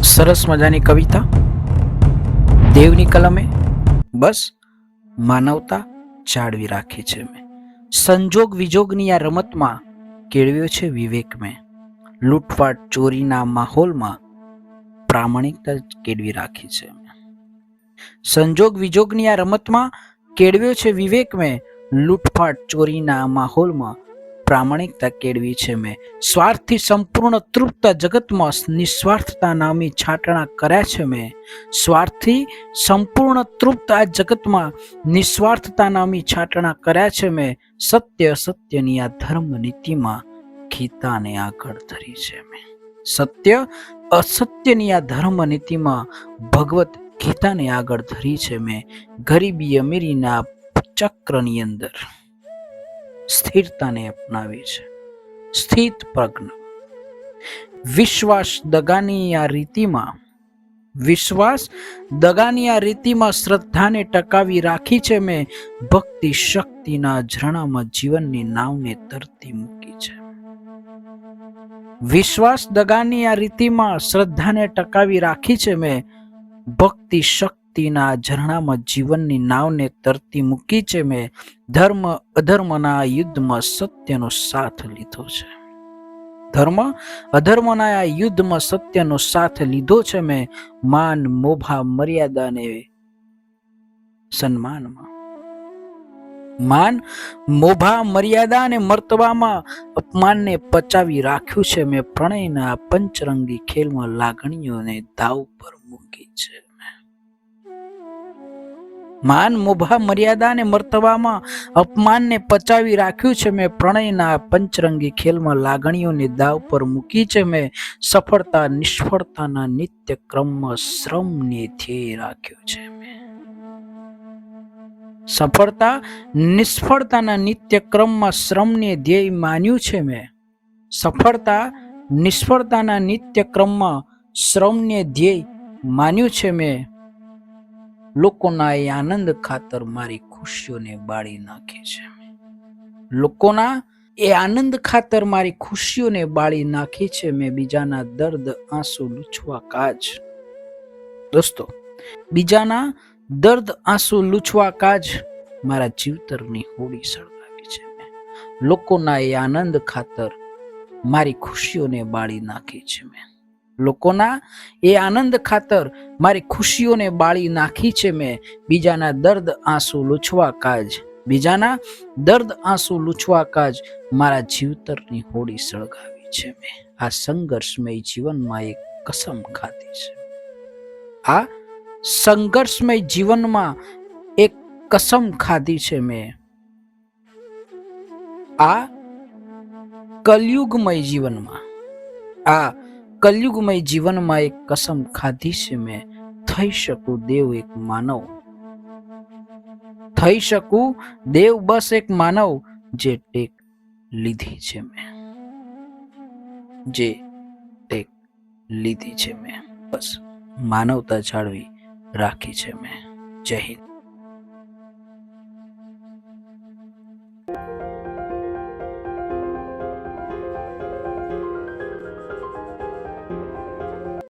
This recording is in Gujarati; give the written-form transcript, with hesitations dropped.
સરસ મજાની કવિતા દેવની કલમે બસ માનવતા જાળવી રાખી છે મેં. સંજોગ વિજોગની આ રમતમાં કેળવ્યો છે વિવેક મેં. લૂંટફાટ ચોરીના માહોલમાં પ્રામાણિકતા કેળવી રાખી છે મેં. સંજોગ વિજોગની આ રમતમાં કેળવ્યો છે વિવેક મેં. લૂંટફાટ ચોરીના માહોલમાં પ્રામાણિકતા કેળવી છે મેં. સ્વાર્થથી સંપૂર્ણ તૃપ્ત જગતમાં નિસ્વાર્થતા નામી છાટણા કર્યા છે મેં. સ્વાર્થથી સંપૂર્ણ તૃપ્ત આ જગતમાં નિસ્વાર્થતા નામી છાટણા કર્યા છે મેં. સત્યની આ ધર્મ નીતિમાં ગીતાને આગળ ધરી છે મેં. સત્ય અસત્યની આ ધર્મ નીતિમાં ભગવત ગીતાને આગળ ધરી છે મેં. ગરીબી અમીરીના ચક્રની અંદર સ્થિરતાને અપનાવી છે. સ્થિત પ્રજ્ઞ વિશ્વાસ દગાની આ રીતિમાં શ્રદ્ધાને ટકાવી રાખી છે મેં. ભક્તિ શક્તિના ઝરણામાં જીવનની નાવને તરતી મૂકી છે. વિશ્વાસ દગાની આ રીતિમાં શ્રદ્ધાને ટકાવી રાખી છે મેં. ભક્તિ શક્તિના ઝરણામાં જીવનની નાવને તરતી મૂકી છે મેં. ધર્મ અધર્મના યુદ્ધમાં સત્યનો સાથ લીધો છે. ધર્મ અધર્મના આ યુદ્ધમાં સત્યનો સાથ લીધો છે મેં. માન મોભા મર્યાદાને સન્માનમાં માન મોભા મર્યાદા અને મર્તબામાં અપમાનને પચાવી રાખ્યું છે મેં. પ્રણયના પંચરંગી ખેલમાં લાગણીઓને દાવ પર મૂકી છે. માન મોભા મર્યાદા અને મર્તબામાં અપમાનને પચાવી રાખ્યું છે મેં. પ્રણયના પંચરંગી ખેલમાં લાગણીઓને દાવ પર મૂકી છે મેં. સફળતા નિષ્ફળતાના નિત્ય ક્રમમાં શ્રમને ધ્યેય રાખ્યું છે મેં. સફળતા નિષ્ફળતાના નિત્ય ક્રમમાં શ્રમને ધ્યેય માન્યું છે મેં. સફળતા નિષ્ફળતાના નિત્ય ક્રમમાં શ્રમને ધ્યેય માન્યું છે મેં. લોકોના એ આનંદ ખાતર મારી ખુશીઓને બાળી નાખી છે. લોકોના એ આનંદ ખાતર મારી ખુશીઓને બાળી નાખી છે મેં. બીજાના દર્દ આંસુ લૂછવા કાજ દોસ્તો બીજાના દર્દ આંસુ લૂછવા કાજ મારા જીવતરની હોડી સળગાવી છે મેં. લોકોના એ આનંદ ખાતર મારી ખુશીઓને બાળી નાખી છે મેં. લોકોના એ આનંદ ખાતર મારી ખુશીઓને બાળી નાખી છે મેં. બીજાના દર્દ આંસુ લૂછવા કાજ બીજાના દર્દ આંસુ લૂછવા કાજ મારા જીવતરની હોડી સળગાવી છે મેં. આ સંઘર્ષમય જીવનમાં એક કસમ ખાધી છે. આ સંઘર્ષમય જીવનમાં એક કસમ ખાધી છે મેં. આ કલયુગમય જીવનમાં એક કસમ ખાધી છે મેં. થઈ શકું દેવ એક માનવ થઈ શકું દેવ બસ એક માનવ જે ટેક લીધી છે મેં. જે ટેક લીધી છે મેં. બસ માનવતા જાળવી રાખી છે મેં. જય હિન્દ.